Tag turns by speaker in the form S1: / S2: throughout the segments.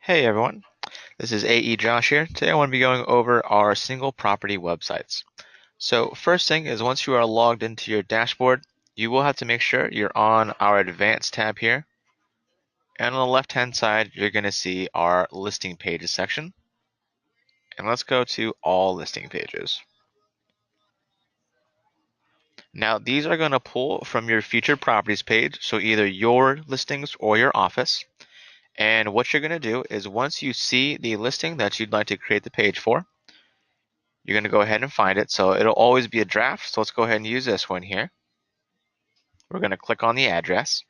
S1: Hey everyone, this is AE Josh here. Today I want to be going over our single property websites. So first thing is once you are logged into your dashboard, you will have to make sure you're on our advanced tab here. And on the left hand side, you're going to see our listing pages section. And let's go to all listing pages. Now these are going to pull from your featured properties page, so either your listings or your office. And what you're going to do is once you see the listing that you'd like to create the page for, you're going to go ahead and find it. So it'll always be a draft. So let's go ahead and use this one here. We're going to click on the address.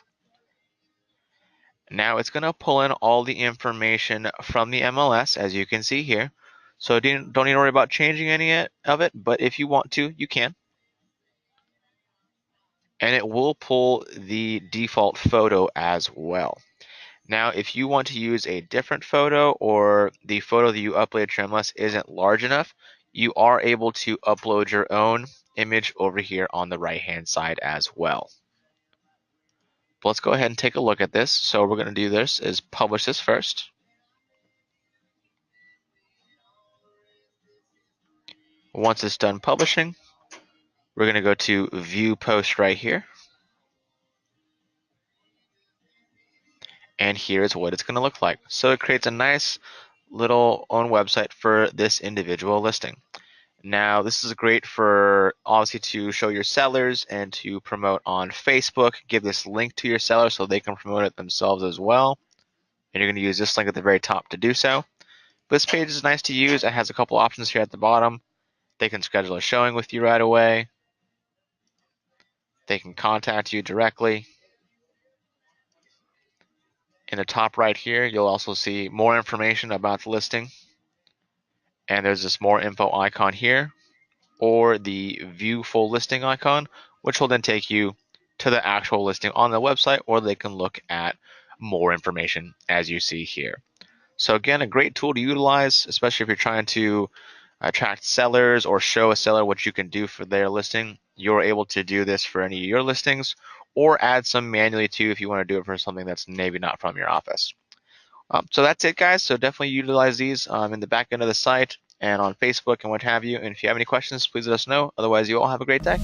S1: Now it's going to pull in all the information from the MLS, as you can see here. So don't need to worry about changing any of it, but if you want to, you can. And it will pull the default photo as well. Now, if you want to use a different photo or the photo that you uploaded to MLS isn't large enough, you are able to upload your own image over here on the right-hand side as well. But let's go ahead and take a look at this. So we're going to do this is publish this first. Once it's done publishing, we're going to go to view post right here. And here's what it's going to look like. So it creates a nice little own website for this individual listing. Now, this is great for obviously to show your sellers and to promote on Facebook. Give this link to your seller so they can promote it themselves as well. And you're going to use this link at the very top to do so. This page is nice to use. It has a couple options here at the bottom. They can schedule a showing with you right away. They can contact you directly. In the top right here, you'll also see more information about the listing. And there's this more info icon here, or the view full listing icon, which will then take you to the actual listing on the website, or they can look at more information as you see here. So again, a great tool to utilize, especially if you're trying to attract sellers or show a seller what you can do for their listing. You're able to do this for any of your listings, or add some manually too if you want to do it for something that's maybe not from your office. So that's it, guys. So definitely utilize these in the back end of the site and on Facebook and what have you. And if you have any questions, please let us know. Otherwise, you all have a great day.